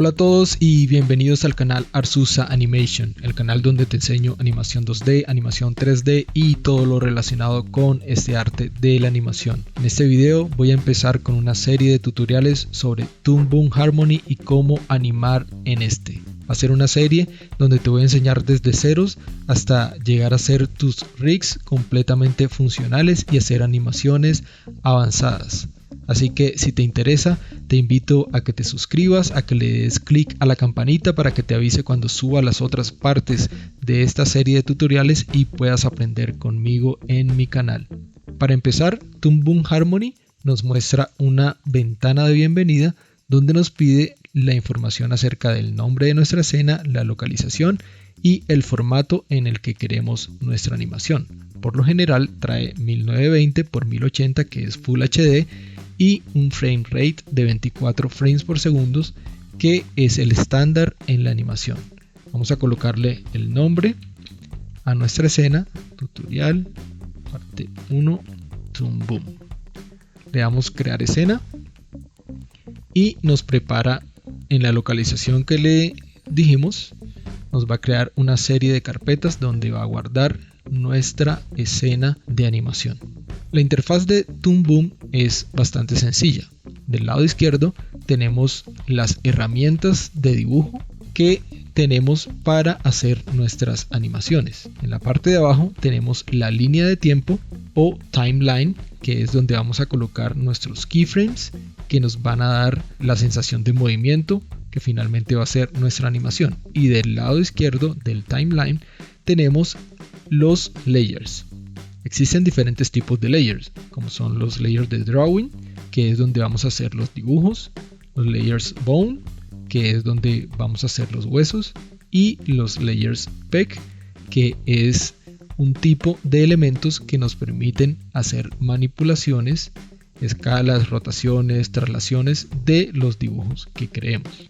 Hola a todos y bienvenidos al canal Arzusa Animation, el canal donde te enseño animación 2D, animación 3D y todo lo relacionado con este arte de la animación. En este video voy a empezar con una serie de tutoriales sobre Toon Boom Harmony y cómo animar en este. Va a ser una serie donde te voy a enseñar desde ceros hasta llegar a hacer tus rigs completamente funcionales y hacer animaciones avanzadas. Así que si te interesa, te invito a que te suscribas, a que le des clic a la campanita para que te avise cuando suba las otras partes de esta serie de tutoriales y puedas aprender conmigo en mi canal. Para empezar, Toon Boom Harmony nos muestra una ventana de bienvenida donde nos pide la información acerca del nombre de nuestra escena, la localización y el formato en el que queremos nuestra animación. Por lo general trae 1920 x 1080 que es Full HD y un frame rate de 24 frames por segundo que es el estándar en la animación. Vamos a colocarle el nombre a nuestra escena, tutorial, parte 1, Toon Boom. Le damos crear escena y nos prepara en la localización que le dijimos. Nos va a crear una serie de carpetas donde va a guardar nuestra escena de animación. La interfaz de Toon Boom es bastante sencilla. Del lado izquierdo tenemos las herramientas de dibujo que tenemos para hacer nuestras animaciones. En la parte de abajo tenemos la línea de tiempo o timeline, que es donde vamos a colocar nuestros keyframes que nos van a dar la sensación de movimiento que finalmente va a ser nuestra animación. Y del lado izquierdo del timeline tenemos los layers. Existen diferentes tipos de layers, como son los layers de drawing, que es donde vamos a hacer los dibujos, los layers bone, que es donde vamos a hacer los huesos, y los layers peg, que es un tipo de elementos que nos permiten hacer manipulaciones, escalas, rotaciones, traslaciones de los dibujos que creemos.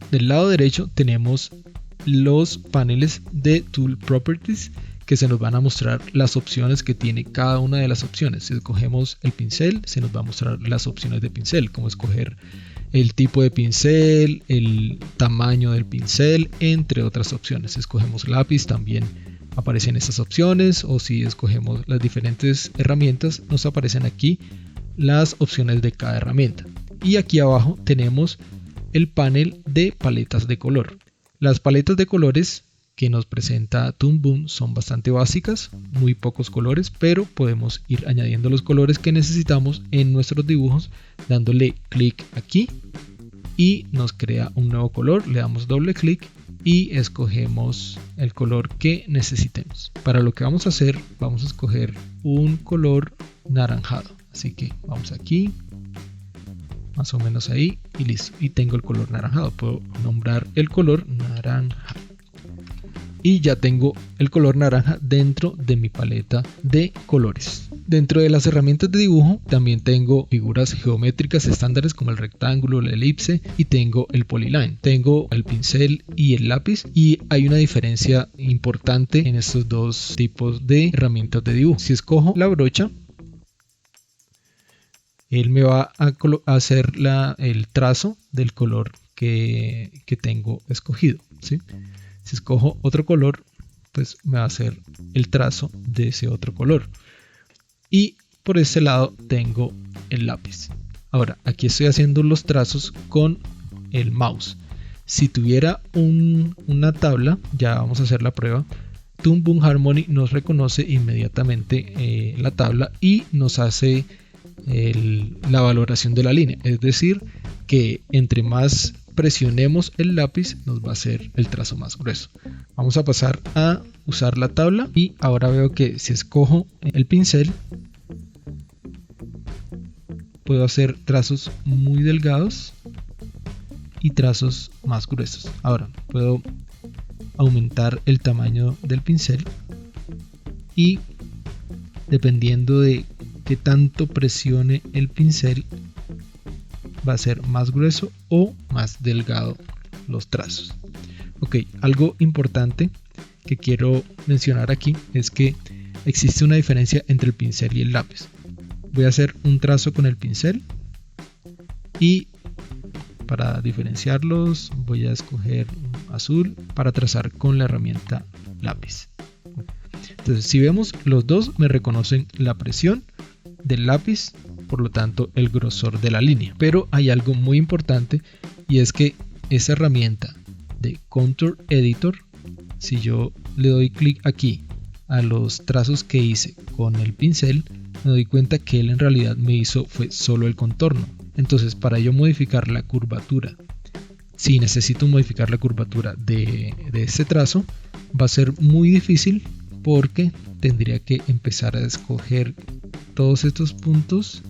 Del lado derecho tenemos los paneles de Tool Properties que se nos van a mostrar las opciones que tiene cada una de las opciones. Si escogemos el pincel, se nos va a mostrar las opciones de pincel, como escoger el tipo de pincel, el tamaño del pincel, entre otras opciones. Si escogemos lápiz, también aparecen estas opciones, o si escogemos las diferentes herramientas, nos aparecen aquí las opciones de cada herramienta. Y aquí abajo tenemos el panel de paletas de color. Las paletas de colores que nos presenta Toon Boom son bastante básicas, muy pocos colores, pero podemos ir añadiendo los colores que necesitamos en nuestros dibujos dándole clic aquí y nos crea un nuevo color. Le damos doble clic y escogemos el color que necesitemos. Para lo que vamos a hacer, vamos a escoger un color naranjado, así que vamos aquí, más o menos ahí, y listo, y tengo el color naranjado. Puedo nombrar el color naranja y ya tengo el color naranja dentro de mi paleta de colores. Dentro de las herramientas de dibujo también tengo figuras geométricas estándares como el rectángulo, la elipse, y tengo el polyline. Tengo el pincel y el lápiz, y hay una diferencia importante en estos dos tipos de herramientas de dibujo. Si escojo la brocha, él me va a hacer el trazo del color que tengo escogido, ¿sí? Si escojo otro color, pues me va a hacer el trazo de ese otro color. Y por este lado tengo el lápiz. Ahora, aquí estoy haciendo los trazos con el mouse. Si tuviera una tabla, ya vamos a hacer la prueba, Toon Boom Harmony nos reconoce inmediatamente la tabla y nos hace la valoración de la línea. Es decir, que entre más presionemos el lápiz nos va a hacer el trazo más grueso. Vamos a pasar a usar la tabla y ahora veo que si escojo el pincel puedo hacer trazos muy delgados y trazos más gruesos. Ahora puedo aumentar el tamaño del pincel y dependiendo de qué tanto presione el pincel va a ser más grueso o más delgado los trazos. Ok, algo importante que quiero mencionar aquí es que existe una diferencia entre el pincel y el lápiz. Voy a hacer un trazo con el pincel y para diferenciarlos voy a escoger azul para trazar con la herramienta lápiz. Entonces, si vemos, los dos me reconocen la presión del lápiz, por lo tanto el grosor de la línea. Pero hay algo muy importante, y es que esa herramienta de Contour Editor, si yo le doy clic aquí a los trazos que hice con el pincel, me doy cuenta que él en realidad me hizo fue solo el contorno. Entonces, para yo modificar la curvatura, si necesito modificar la curvatura de este trazo, va a ser muy difícil, porque tendría que empezar a escoger todos estos puntos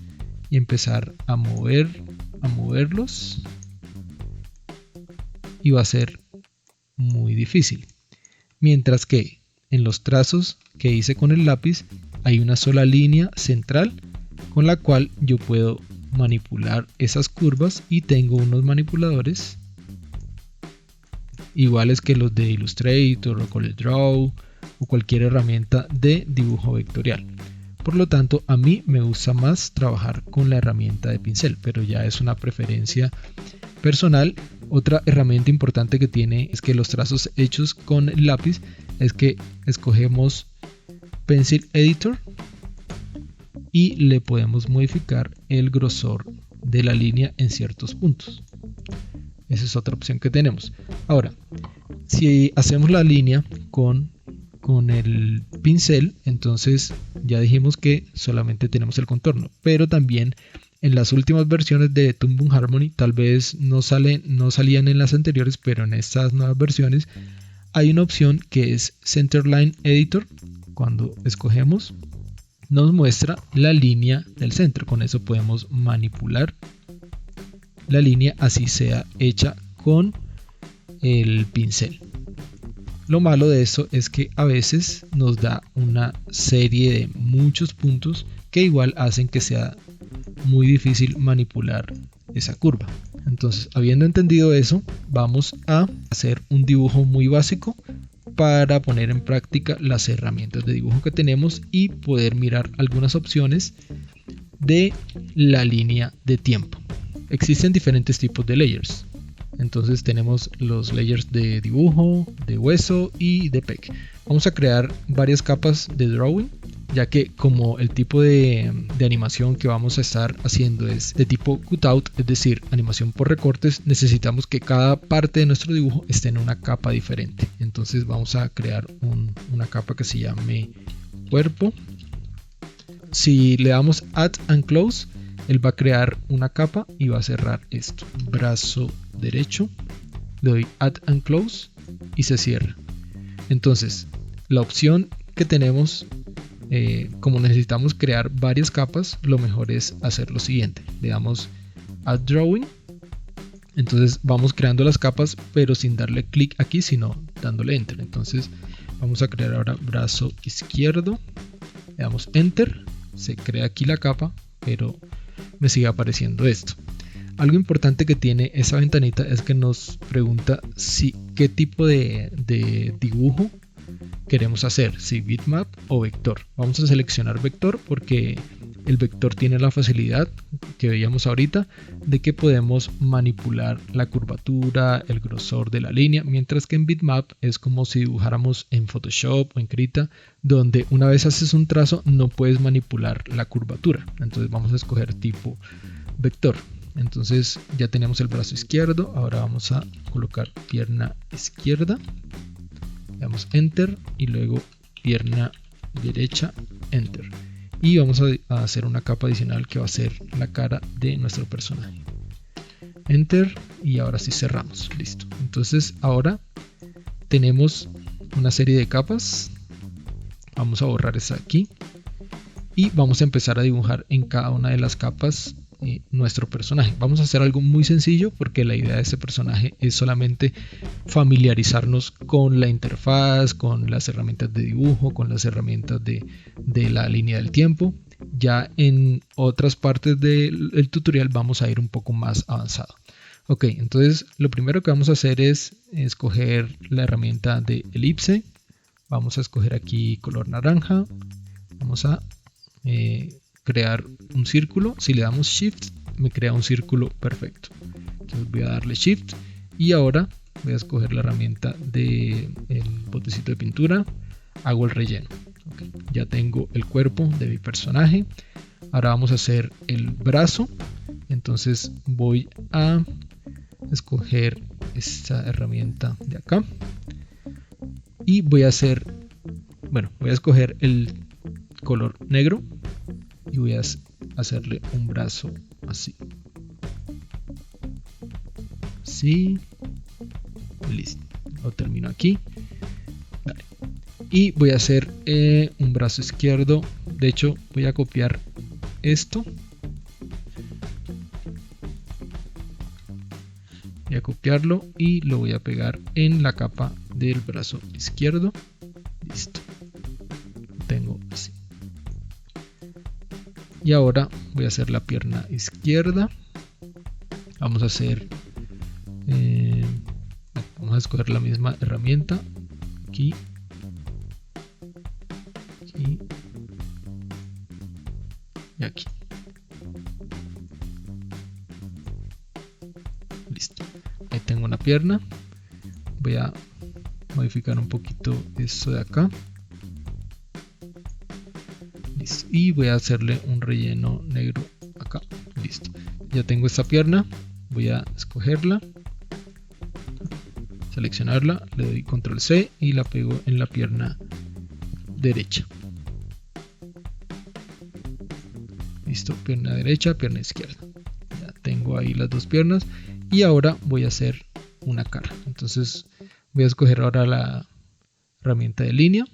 y empezar a moverlos, y va a ser muy difícil. Mientras que en los trazos que hice con el lápiz hay una sola línea central con la cual yo puedo manipular esas curvas, y tengo unos manipuladores iguales que los de Illustrator o CorelDRAW o cualquier herramienta de dibujo vectorial. Por lo tanto, a mí me gusta más trabajar con la herramienta de pincel, pero ya es una preferencia personal. Otra herramienta importante que tiene es que los trazos hechos con el lápiz es que escogemos Pencil Editor y le podemos modificar el grosor de la línea en ciertos puntos. Esa es otra opción que tenemos. Ahora, si hacemos la línea con el pincel, entonces ya dijimos que solamente tenemos el contorno, pero también en las últimas versiones de Toon Boom Harmony, tal vez no salían en las anteriores, pero en estas nuevas versiones hay una opción que es Centerline Editor. Cuando escogemos, nos muestra la línea del centro. Con eso podemos manipular la línea así sea hecha con el pincel. Lo malo de eso es que a veces nos da una serie de muchos puntos que igual hacen que sea muy difícil manipular esa curva. Entonces, habiendo entendido eso, vamos a hacer un dibujo muy básico para poner en práctica las herramientas de dibujo que tenemos y poder mirar algunas opciones de la línea de tiempo. Existen diferentes tipos de layers. Entonces tenemos los layers de dibujo, de hueso y de PEG. Vamos a crear varias capas de drawing, ya que como el tipo de animación que vamos a estar haciendo es de tipo cutout, es decir, animación por recortes, necesitamos que cada parte de nuestro dibujo esté en una capa diferente. Entonces vamos a crear una capa que se llame cuerpo. Si le damos Add and Close, él va a crear una capa y va a cerrar esto. Brazo derecho, le doy Add and Close y se cierra. Entonces, la opción que tenemos, como necesitamos crear varias capas, lo mejor es hacer lo siguiente. Le damos Add Drawing. Entonces vamos creando las capas, pero sin darle clic aquí, sino dándole Enter. Entonces vamos a crear ahora brazo izquierdo. Le damos Enter. Se crea aquí la capa, pero me sigue apareciendo esto. Algo importante que tiene esa ventanita es que nos pregunta qué tipo de dibujo queremos hacer, si bitmap o vector. Vamos a seleccionar vector porque el vector tiene la facilidad que veíamos ahorita de que podemos manipular la curvatura, el grosor de la línea, mientras que en bitmap es como si dibujáramos en Photoshop o en Krita, donde una vez haces un trazo no puedes manipular la curvatura. Entonces vamos a escoger tipo vector. Entonces ya tenemos el brazo izquierdo, ahora vamos a colocar pierna izquierda, le damos Enter y luego pierna derecha, Enter. Y vamos a hacer una capa adicional que va a ser la cara de nuestro personaje. Enter y ahora sí cerramos, listo. Entonces ahora tenemos una serie de capas, vamos a borrar esa aquí y vamos a empezar a dibujar en cada una de las capas nuestro personaje. Vamos a hacer algo muy sencillo porque la idea de este personaje es solamente familiarizarnos con la interfaz, con las herramientas de dibujo, con las herramientas de la línea del tiempo. Ya en otras partes del tutorial vamos a ir un poco más avanzado. Ok, entonces lo primero que vamos a hacer es escoger la herramienta de elipse. Vamos a escoger aquí color naranja. Vamos a crear un círculo. Si le damos Shift me crea un círculo perfecto. Entonces voy a darle Shift y ahora voy a escoger la herramienta del botecito de pintura, hago el relleno. Okay. Ya tengo el cuerpo de mi personaje. Ahora vamos a hacer el brazo. Entonces voy a escoger esta herramienta de acá y voy a escoger el color negro y voy a hacerle un brazo así. Así. Listo. Lo termino aquí. Vale. Y voy a hacer un brazo izquierdo. De hecho, voy a copiar esto. Voy a copiarlo y lo voy a pegar en la capa del brazo izquierdo. Listo. Lo tengo así. Y ahora voy a hacer la pierna izquierda. Vamos a hacer... vamos a escoger la misma herramienta. Aquí. Aquí. Y aquí. Listo. Ahí tengo una pierna. Voy a modificar un poquito esto de acá. Listo. Y voy a hacerle un relleno negro acá. Listo. Ya tengo esta pierna. Voy a escogerla. Seleccionarla. Le doy control C y la pego en la pierna derecha. Listo. Pierna derecha, pierna izquierda. Ya tengo ahí las dos piernas. Y ahora voy a hacer una cara. Entonces voy a escoger ahora la herramienta de línea.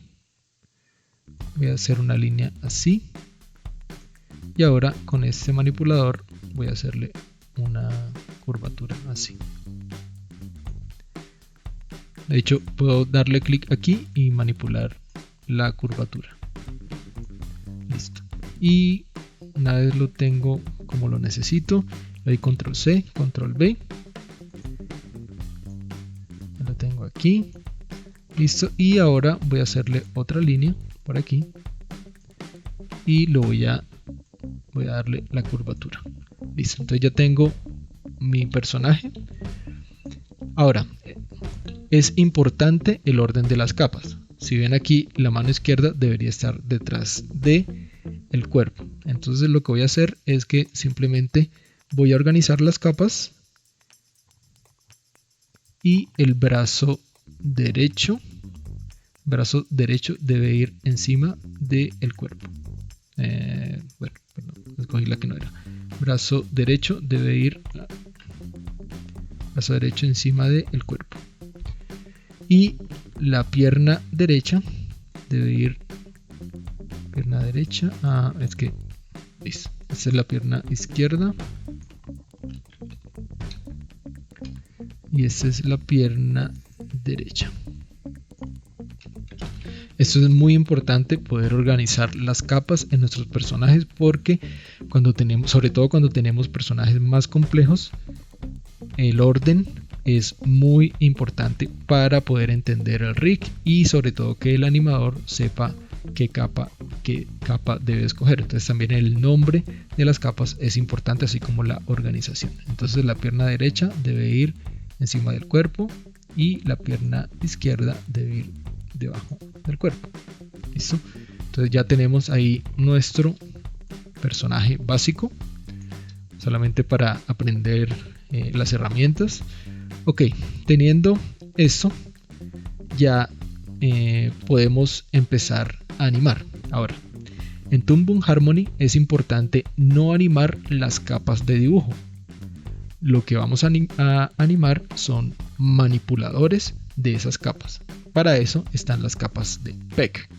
Voy a hacer una línea así. Y ahora con este manipulador voy a hacerle una curvatura así. De hecho, puedo darle clic aquí y manipular la curvatura. Listo. Y una vez lo tengo como lo necesito, le doy control C, control V. Lo tengo aquí. Listo. Y ahora voy a hacerle otra línea por aquí. Y lo voy a darle la curvatura. Listo. Entonces ya tengo mi personaje. Ahora, es importante el orden de las capas. Si ven aquí, la mano izquierda debería estar detrás de el cuerpo. Entonces lo que voy a hacer es que simplemente voy a organizar las capas y el brazo derecho debe ir encima del cuerpo. Bueno, perdón, escogí la que no era. Brazo derecho debe ir encima del cuerpo. Y la pierna derecha debe ir listo. Esta es la pierna izquierda y esta es la pierna derecha. Esto es muy importante, poder organizar las capas en nuestros personajes, porque sobre todo cuando tenemos personajes más complejos, el orden es muy importante para poder entender el rig y sobre todo que el animador sepa qué capa debe escoger. Entonces también el nombre de las capas es importante, así como la organización. Entonces la pierna derecha debe ir encima del cuerpo y la pierna izquierda debe ir debajo del cuerpo. ¿Listo? Entonces ya tenemos ahí nuestro personaje básico, solamente para aprender las herramientas. Ok, teniendo esto ya podemos empezar a animar. Ahora, en Toon Boom Harmony es importante no animar las capas de dibujo. Lo que vamos a animar son manipuladores de esas capas. Para eso están las capas de PEG.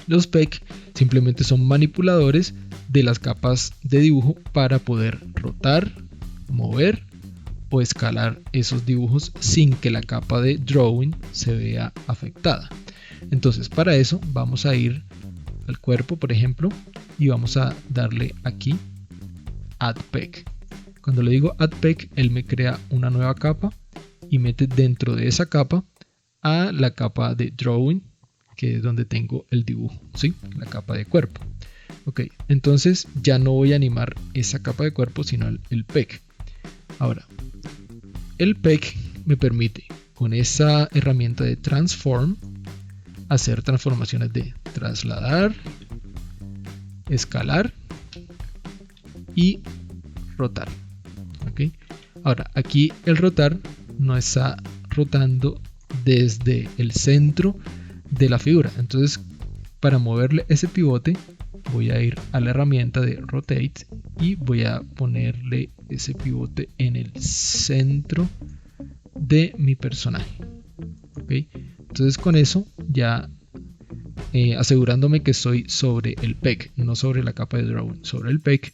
Los PEG simplemente son manipuladores de las capas de dibujo para poder rotar, mover o escalar esos dibujos sin que la capa de drawing se vea afectada. Entonces para eso vamos a ir al cuerpo, por ejemplo, y vamos a darle aquí Add PEG. Cuando le digo Add PEG, él me crea una nueva capa y mete dentro de esa capa a la capa de drawing, que es donde tengo el dibujo, ¿sí? La capa de cuerpo. Ok, entonces ya no voy a animar esa capa de cuerpo, sino el PEG. Ahora, el peg me permite con esa herramienta de transform hacer transformaciones de trasladar, escalar y rotar. ¿Okay? Ahora, aquí el rotar no está rotando desde el centro de la figura. Entonces, para moverle ese pivote, voy a ir a la herramienta de rotate y voy a ponerle ese pivote en el centro de mi personaje. ¿Okay? Entonces, con eso ya asegurándome que estoy sobre el peg, no sobre la capa de drawing, sobre el peg,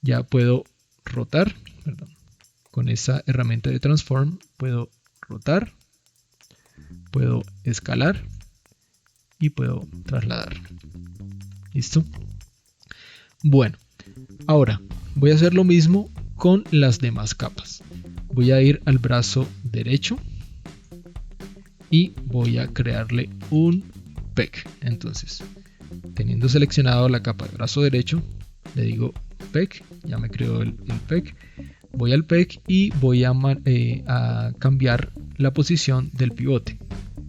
ya puedo rotar, perdón, con esa herramienta de transform puedo rotar, puedo escalar y puedo trasladar. ¿Listo? Bueno, ahora voy a hacer lo mismo con las demás capas. Voy a ir al brazo derecho y voy a crearle un peg. Entonces, teniendo seleccionado la capa de brazo derecho, le digo peg, ya me creó el peg. Voy al peg y voy a cambiar la posición del pivote.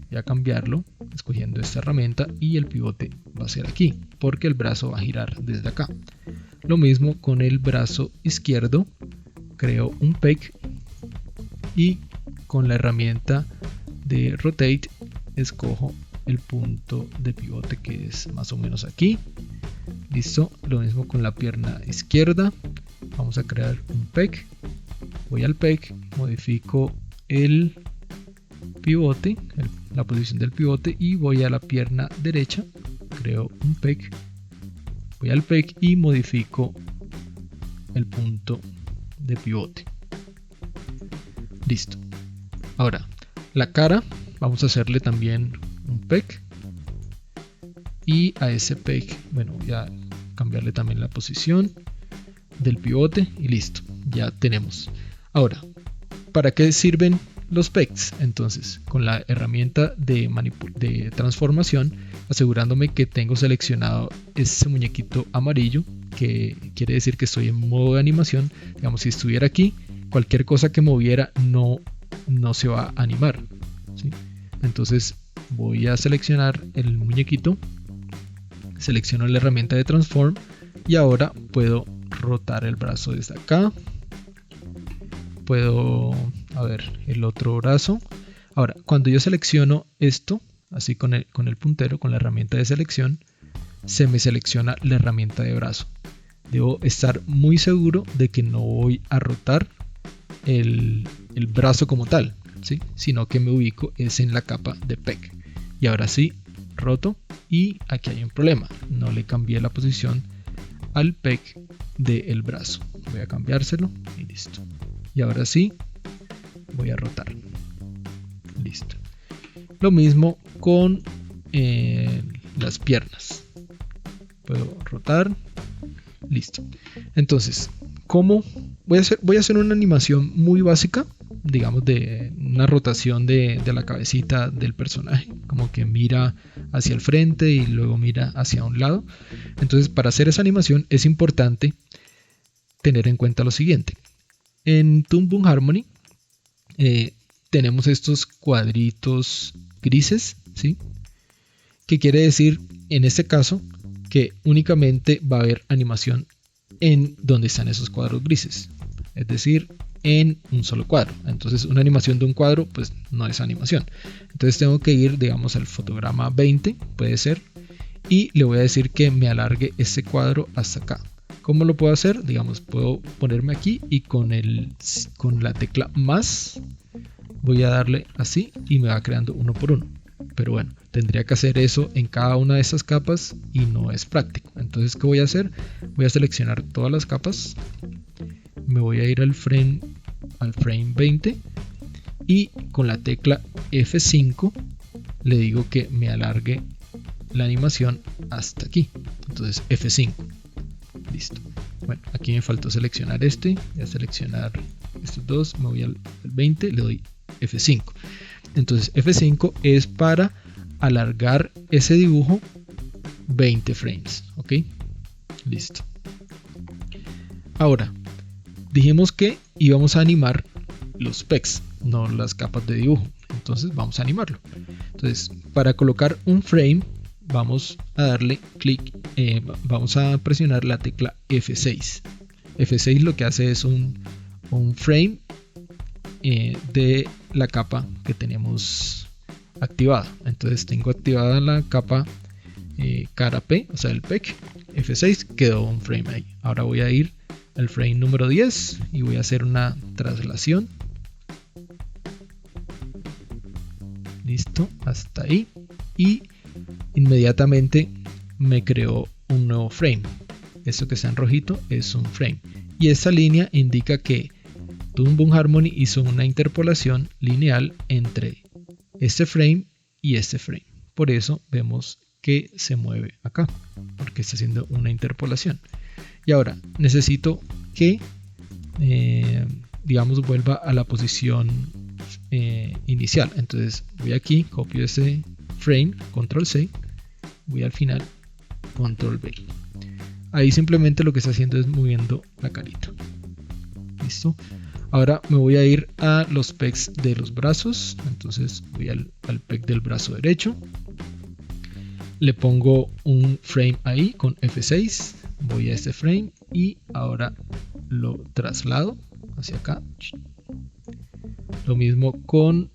Voy a cambiarlo escogiendo esta herramienta y el pivote va a ser aquí porque el brazo va a girar desde acá. Lo mismo con el brazo izquierdo, creo un peg y con la herramienta de rotate escojo el punto de pivote que es más o menos aquí. Listo, lo mismo con la pierna izquierda. Vamos a crear un peg. Voy al peg, modifico el pivote, la posición del pivote y voy a la pierna derecha, creo un peg. Voy al peg y modifico el punto de pivote. Listo. Ahora, la cara, vamos a hacerle también un peg. Y a ese peg, bueno, voy a cambiarle también la posición del pivote y listo, ya tenemos. Ahora, ¿para qué sirven los pegs? Entonces, con la herramienta de transformación, asegurándome que tengo seleccionado ese muñequito amarillo, que quiere decir que estoy en modo de animación. Digamos, si estuviera aquí, cualquier cosa que moviera no se va a animar, ¿sí? Entonces, voy a seleccionar el muñequito, selecciono la herramienta de transform y ahora puedo rotar el brazo desde acá. Puedo, a ver, el otro brazo. Ahora, cuando yo selecciono esto, así con el puntero, con la herramienta de selección, se me selecciona la herramienta de brazo. Debo estar muy seguro de que no voy a rotar el brazo como tal, ¿sí? Sino que me ubico es en la capa de peg. Y ahora sí, roto y aquí hay un problema. No le cambié la posición al peg del brazo. Voy a cambiárselo y listo. Y ahora sí, voy a rotar. Listo. Lo mismo con las piernas. Puedo rotar. Listo. Entonces, ¿cómo? Voy a hacer una animación muy básica, digamos de una rotación de la cabecita del personaje, como que mira hacia el frente y luego mira hacia un lado. Entonces, para hacer esa animación es importante tener en cuenta lo siguiente. En Toon Boom Harmony tenemos estos cuadritos grises, ¿sí? Que quiere decir, en este caso, que únicamente va a haber animación en donde están esos cuadros grises, es decir, en un solo cuadro. Entonces, una animación de un cuadro, pues no es animación. Entonces tengo que ir, digamos, al fotograma 20, puede ser, y le voy a decir que me alargue ese cuadro hasta acá. ¿Cómo lo puedo hacer? Digamos, puedo ponerme aquí y con la tecla más voy a darle así y me va creando uno por uno. Pero bueno, tendría que hacer eso en cada una de estas capas y no es práctico. Entonces, ¿qué voy a hacer? Voy a seleccionar todas las capas. Me voy a ir al frame 20 y con la tecla F5 le digo que me alargue la animación hasta aquí. Entonces, F5. Listo. Bueno, aquí me faltó seleccionar voy a seleccionar estos dos, me voy al 20, le doy F5. Entonces F5 es para alargar ese dibujo 20 frames, ¿ok? Listo. Ahora, dijimos que íbamos a animar los pegs. no las capas de dibujo. Entonces vamos a animarlo. Entonces, para colocar un frame, vamos a darle clic, vamos a presionar la tecla F6. F6 lo que hace es un frame de la capa que tenemos activada. Entonces tengo activada la capa cara P, o sea el PEC. F6, quedó un frame ahí. Ahora voy a ir al frame número 10 y voy a hacer una traslación. Listo, hasta ahí. Y inmediatamente me creó un nuevo frame. Esto que está en rojito es un frame. Y esta línea indica que Toon Boom Harmony hizo una interpolación lineal entre este frame y este frame. Por eso vemos que se mueve acá, porque está haciendo una interpolación. Y ahora necesito que digamos vuelva a la posición inicial. Entonces voy aquí, copio ese frame, control C, voy al final, control V. Ahí simplemente lo que está haciendo es moviendo la carita. Listo. Ahora me voy a ir a los pecs de los brazos. Entonces voy al pec del brazo derecho. Le pongo un frame ahí con F6. Voy a este frame y ahora lo traslado hacia acá. Lo mismo con...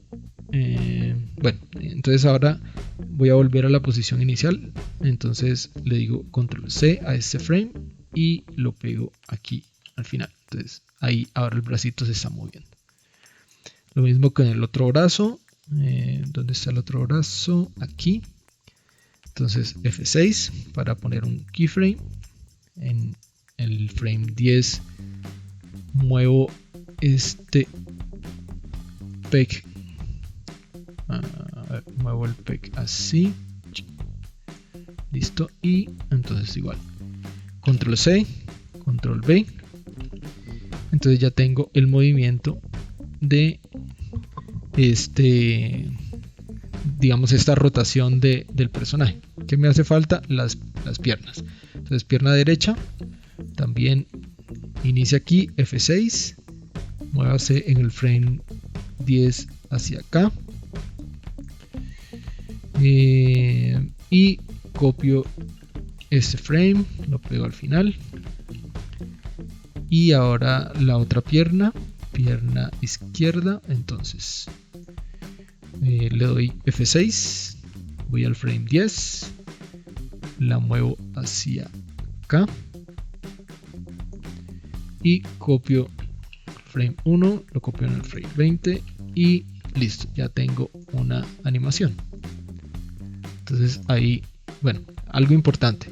bueno, entonces ahora voy a volver a la posición inicial. Entonces le digo control C a este frame y lo pego aquí al final. Entonces ahí ahora el bracito se está moviendo. Lo mismo con el otro brazo. ¿Dónde está el otro brazo? Aquí. Entonces F6 para poner un keyframe. En el frame 10 muevo este peg. Muevo el peg así. Listo. Y entonces igual. Control C, control V. Entonces ya tengo el movimiento de digamos esta rotación del personaje. ¿Qué me hace falta? Las piernas. Entonces pierna derecha, también inicia aquí, F6, muévase en el frame 10 hacia acá y copio este frame, lo pego al final. Y ahora la otra pierna izquierda. Entonces le doy F6, voy al frame 10, la muevo hacia acá y copio frame 1, lo copio en el frame 20 y listo, ya tengo una animación. Entonces ahí, bueno, algo importante,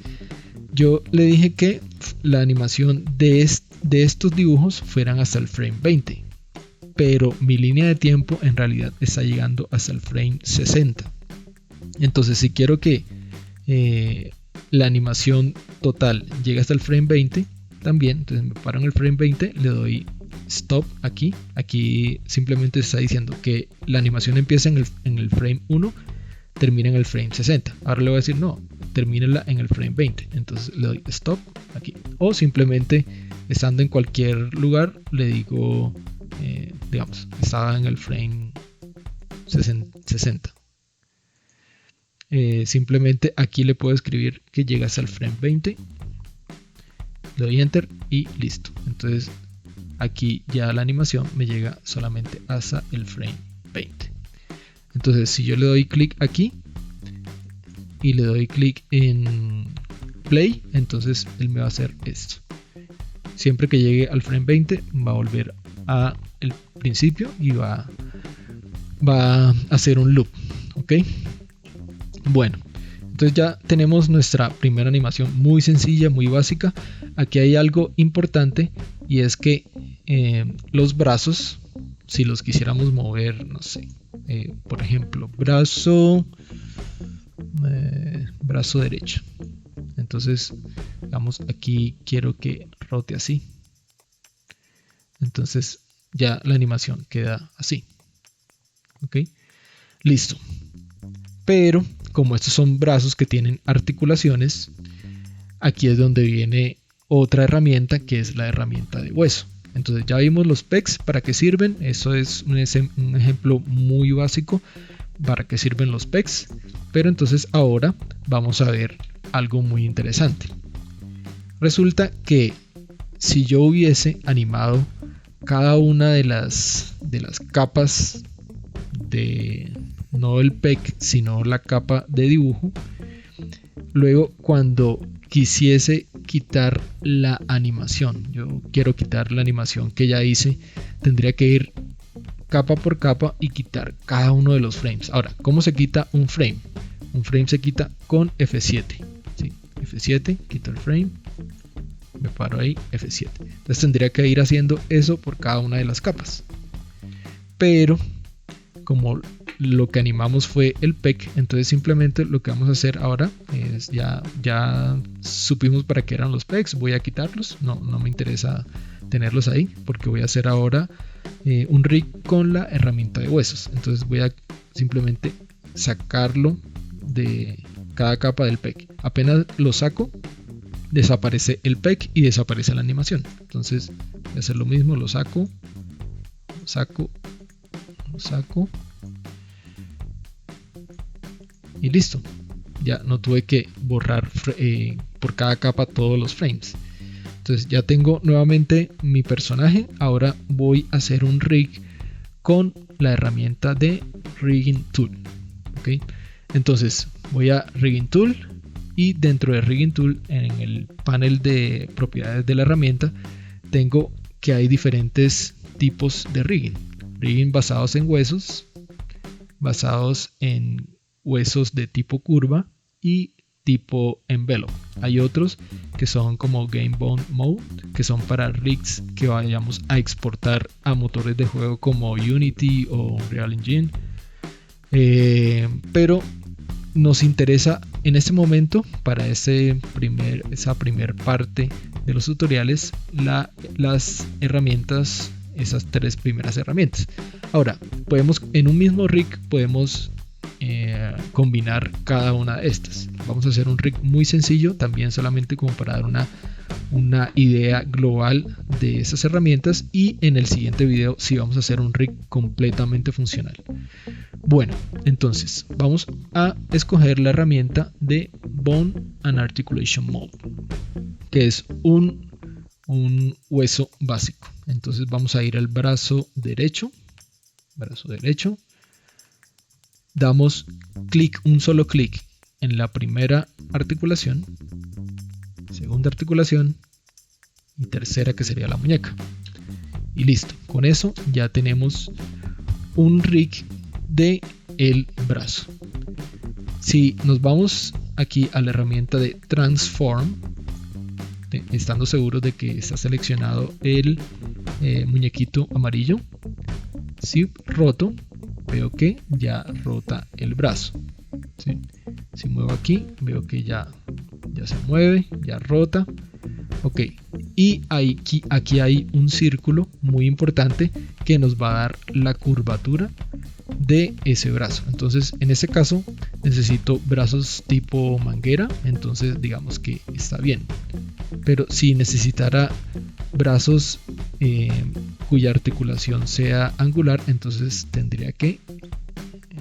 yo le dije que la animación de estos dibujos fueran hasta el frame 20, pero mi línea de tiempo en realidad está llegando hasta el frame 60. Entonces si quiero que la animación total llegue hasta el frame 20 también, entonces me paro en el frame 20, le doy stop aquí simplemente está diciendo que la animación empieza en el frame 1, termina en el frame 60. Ahora le voy a decir no, termínela en el frame 20, entonces le doy stop aquí, o simplemente estando en cualquier lugar le digo digamos estaba en el frame 60. Simplemente aquí le puedo escribir que llega hasta el frame 20, le doy enter y listo. Entonces aquí ya la animación me llega solamente hasta el frame 20. Entonces si yo le doy clic aquí y le doy clic en play, entonces él me va a hacer esto. Siempre que llegue al frame 20 va a volver a el principio y va a hacer un loop. ¿Ok? Bueno, entonces ya tenemos nuestra primera animación muy sencilla, muy básica. Aquí hay algo importante y es que los brazos, si los quisiéramos mover, no sé, por ejemplo, brazo derecho. Entonces, digamos, aquí quiero que rote así. Entonces ya la animación queda así. ¿Ok? Listo. Pero como estos son brazos que tienen articulaciones, aquí es donde viene otra herramienta que es la herramienta de hueso. Entonces ya vimos los pegs para qué sirven. Eso es un ejemplo muy básico para qué sirven los pegs. Pero entonces ahora vamos a ver algo muy interesante. Resulta que si yo hubiese animado cada una de las capas de, no el peg, sino la capa de dibujo, luego cuando quisiese quitar la animación, yo quiero quitar la animación que ya hice, tendría que ir capa por capa y quitar cada uno de los frames. Ahora, ¿cómo se quita un frame? Un frame se quita con F7. ¿Sí? F7, quito el frame, me paro ahí, F7. Entonces tendría que ir haciendo eso por cada una de las capas. Pero como lo que animamos fue el peg, entonces simplemente lo que vamos a hacer ahora es ya supimos para qué eran los pegs, voy a quitarlos, no me interesa tenerlos ahí porque voy a hacer ahora un rig con la herramienta de huesos. Entonces voy a simplemente sacarlo de cada capa del peg. Apenas lo saco, desaparece el peg y desaparece la animación. Entonces voy a hacer lo mismo, lo saco y listo. Ya no tuve que borrar por cada capa todos los frames. Entonces ya tengo nuevamente mi personaje. Ahora voy a hacer un rig con la herramienta de Rigging Tool. ¿Okay? Entonces voy a Rigging Tool y dentro de Rigging Tool, en el panel de propiedades de la herramienta, tengo que hay diferentes tipos de rigging. Rigging basados en huesos, basados en huesos de tipo curva y tipo envelope. Hay otros que son como Game Bond Mode, que son para rigs que vayamos a exportar a motores de juego como Unity o Unreal Engine. Pero nos interesa en este momento, para esa primer parte de los tutoriales, las herramientas, esas tres primeras herramientas. Ahora, en un mismo rig podemos combinar cada una de estas. Vamos a hacer un rig muy sencillo, también solamente como para dar una idea global de esas herramientas, y en el siguiente video sí vamos a hacer un rig completamente funcional. Bueno, entonces vamos a escoger la herramienta de Bone and Articulation Mode, que es un hueso básico. Entonces vamos a ir al brazo derecho, damos un solo clic en la primera articulación, segunda articulación y tercera, que sería la muñeca, y listo. Con eso ya tenemos un rig de el brazo. Si nos vamos aquí a la herramienta de Transform, estando seguros de que está seleccionado el muñequito amarillo, si roto, veo que ya rota el brazo. ¿Sí? Si muevo aquí, veo que ya se mueve, ya rota. Ok, y aquí hay un círculo muy importante que nos va a dar la curvatura de ese brazo. Entonces en este caso necesito brazos tipo manguera, entonces digamos que está bien. Pero si necesitara brazos cuya articulación sea angular, entonces tendría que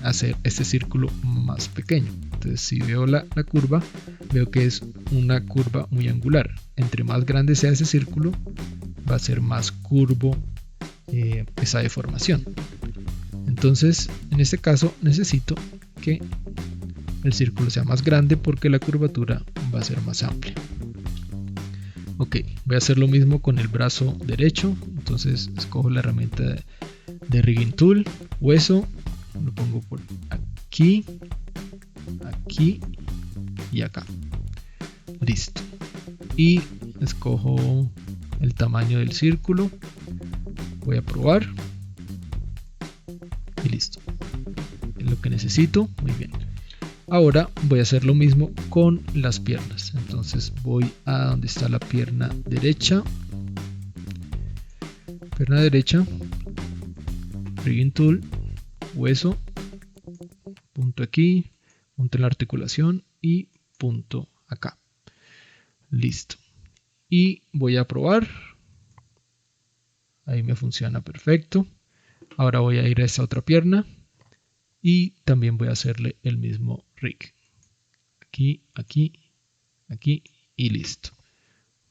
hacer este círculo más pequeño. Entonces si veo la curva, veo que es una curva muy angular. Entre más grande sea ese círculo, va a ser más curvo esa deformación. Entonces en este caso necesito que el círculo sea más grande porque la curvatura va a ser más amplia. Ok, voy a hacer lo mismo con el brazo derecho. Entonces escojo la herramienta de Rigging Tool, hueso, lo pongo por aquí, aquí y acá. Listo. Y escojo el tamaño del círculo. Voy a probar. Y listo. Es lo que necesito. Muy bien. Ahora voy a hacer lo mismo con las piernas. Entonces voy a donde está la pierna derecha. Pierna derecha. Rigging Tool. Hueso. Punto aquí. Punto en la articulación. Y punto acá. Listo. Y voy a probar. ahí me funciona perfecto. Ahora voy a ir a esta otra pierna y también voy a hacerle el mismo rig. Aquí, aquí, aquí y listo.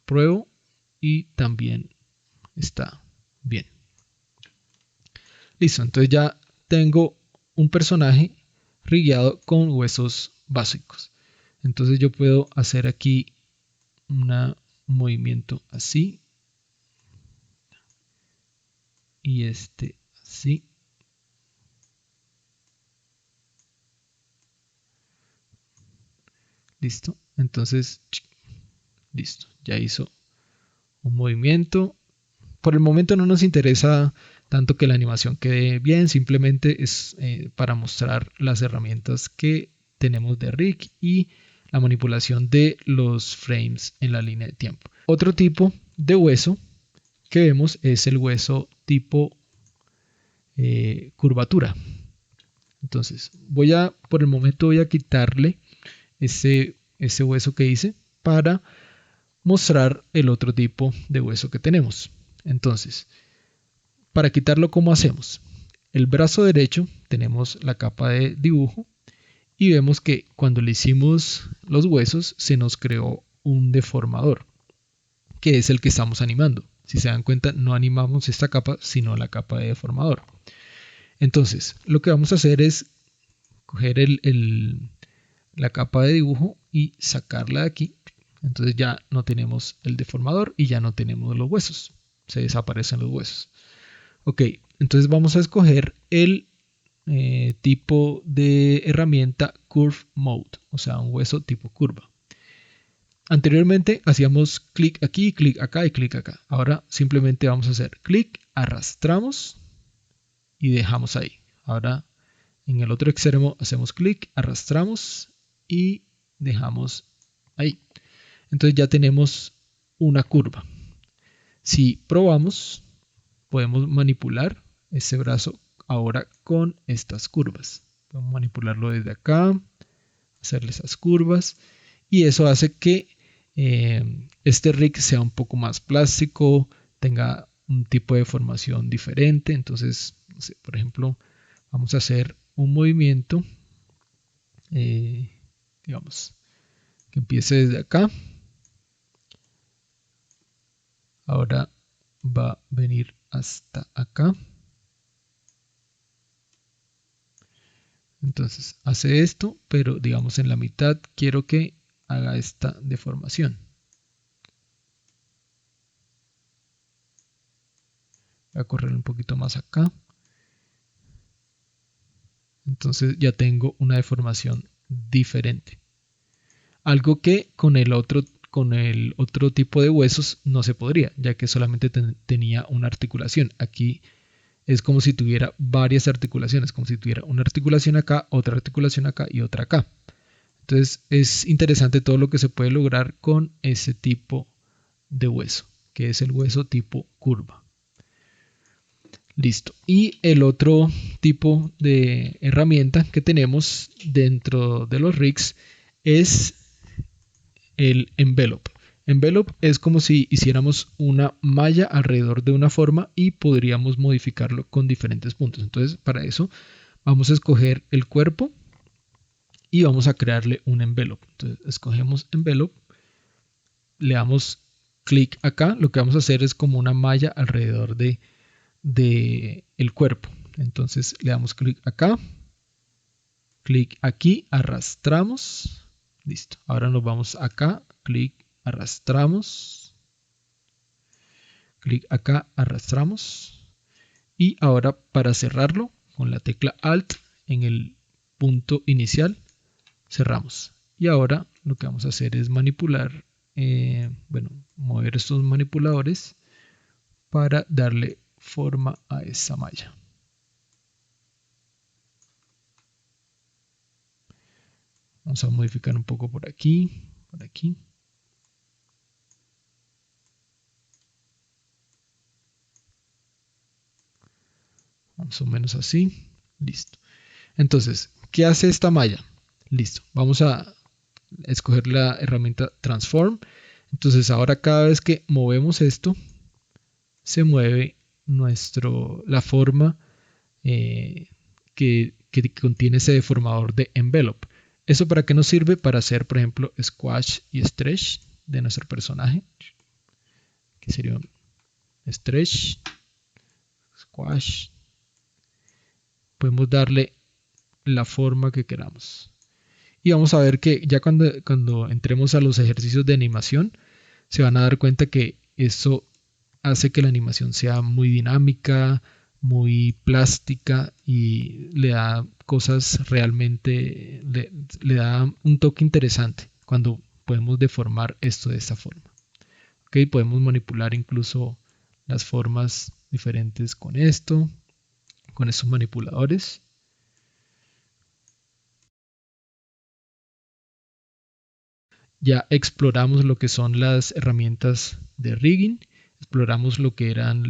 Pruebo y también está bien. Listo, entonces ya tengo un personaje rigueado con huesos básicos. Entonces yo puedo hacer aquí un movimiento así y este así. Listo, entonces listo, ya hizo un movimiento. Por el momento no nos interesa tanto que la animación quede bien, simplemente es para mostrar las herramientas que tenemos de rig y la manipulación de los frames en la línea de tiempo. Otro tipo de hueso que vemos es el hueso tipo curvatura. Entonces por el momento voy a quitarle ese hueso que hice para mostrar el otro tipo de hueso que tenemos. Entonces, para quitarlo, ¿cómo hacemos? El brazo derecho tenemos la capa de dibujo y vemos que cuando le hicimos los huesos se nos creó un deformador, que es el que estamos animando. Si se dan cuenta, no animamos esta capa, sino la capa de deformador. Entonces, lo que vamos a hacer es coger la capa de dibujo y sacarla de aquí. Entonces ya no tenemos el deformador y ya no tenemos los huesos. Se desaparecen los huesos. Ok, entonces vamos a escoger el tipo de herramienta Curve Mode, o sea, un hueso tipo curva. Anteriormente hacíamos clic aquí, clic acá y clic acá. Ahora simplemente vamos a hacer clic, arrastramos y dejamos ahí. Ahora en el otro extremo hacemos clic, arrastramos y dejamos ahí. Entonces ya tenemos una curva. Si probamos, podemos manipular ese brazo ahora con estas curvas. Podemos manipularlo desde acá, hacerle esas curvas y eso hace que este rig sea un poco más plástico, tenga un tipo de formación diferente. Entonces, no sé, por ejemplo, vamos a hacer un movimiento, digamos, que empiece desde acá. Ahora va a venir hasta acá. Entonces hace esto, pero digamos en la mitad quiero que haga esta deformación. Voy a correr un poquito más acá. Entonces ya tengo una deformación diferente. Algo que con el otro tipo de huesos no se podría, ya que solamente tenía una articulación. Aquí es como si tuviera varias articulaciones, como si tuviera una articulación acá, otra articulación acá y otra acá. Entonces es interesante todo lo que se puede lograr con ese tipo de hueso, que es el hueso tipo curva. Listo. Y el otro tipo de herramienta que tenemos dentro de los rigs es el envelope. Envelope es como si hiciéramos una malla alrededor de una forma y podríamos modificarlo con diferentes puntos. Entonces, para eso vamos a escoger el cuerpo y vamos a crearle un envelope. Entonces, escogemos envelope, le damos clic acá. Lo que vamos a hacer es como una malla alrededor de el cuerpo. Entonces, le damos clic acá, clic aquí, arrastramos. Listo. Ahora nos vamos acá, clic, arrastramos, clic acá, arrastramos y ahora para cerrarlo con la tecla Alt en el punto inicial cerramos. Y ahora lo que vamos a hacer es manipular, mover estos manipuladores para darle forma a esa malla. Vamos a modificar un poco por aquí, por aquí. Más o menos así. Listo. Entonces, ¿qué hace esta malla? Listo. Vamos a escoger la herramienta Transform. Entonces, ahora cada vez que movemos esto, se mueve la forma que contiene ese deformador de envelope. ¿Eso para qué nos sirve? Para hacer, por ejemplo, squash y stretch de nuestro personaje. Que sería un stretch, squash. Podemos darle la forma que queramos. Y vamos a ver que ya cuando entremos a los ejercicios de animación, se van a dar cuenta que eso hace que la animación sea muy dinámica, muy plástica y le da cosas realmente, le da un toque interesante cuando podemos deformar esto de esta forma. Okay, podemos manipular incluso las formas diferentes con esto, con estos manipuladores. Ya exploramos lo que son las herramientas de rigging, exploramos lo que eran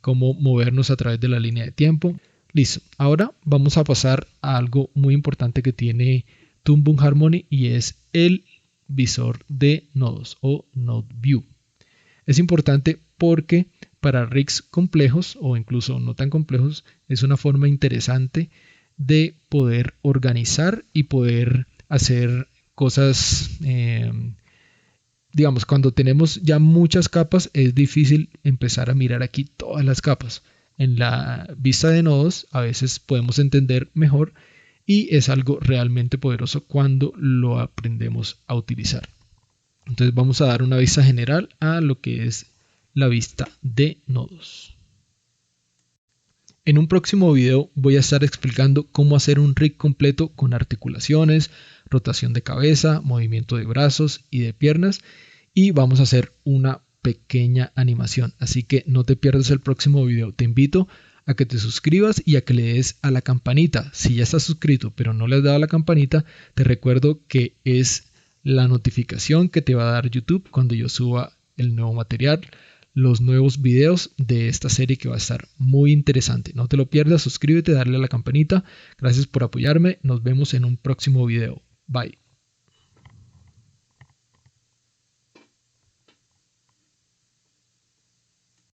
cómo movernos a través de la línea de tiempo. Listo, ahora vamos a pasar a algo muy importante que tiene Toon Boom Harmony y es el visor de nodos o Node View. Es importante porque para rigs complejos o incluso no tan complejos es una forma interesante de poder organizar y poder hacer cosas, digamos, cuando tenemos ya muchas capas es difícil empezar a mirar aquí todas las capas. En la vista de nodos a veces podemos entender mejor y es algo realmente poderoso cuando lo aprendemos a utilizar. Entonces vamos a dar una vista general a lo que es la vista de nodos. En un próximo video voy a estar explicando cómo hacer un rig completo con articulaciones, rotación de cabeza, movimiento de brazos y de piernas y vamos a hacer una pequeña animación. Así que no te pierdas el próximo video. Te invito a que te suscribas y a que le des a la campanita. Si ya estás suscrito pero no le has dado a la campanita, te recuerdo que es la notificación que te va a dar YouTube cuando yo suba el nuevo material, los nuevos videos de esta serie que va a estar muy interesante. No te lo pierdas, suscríbete, dale a la campanita. Gracias por apoyarme. Nos vemos en un próximo video. Bye.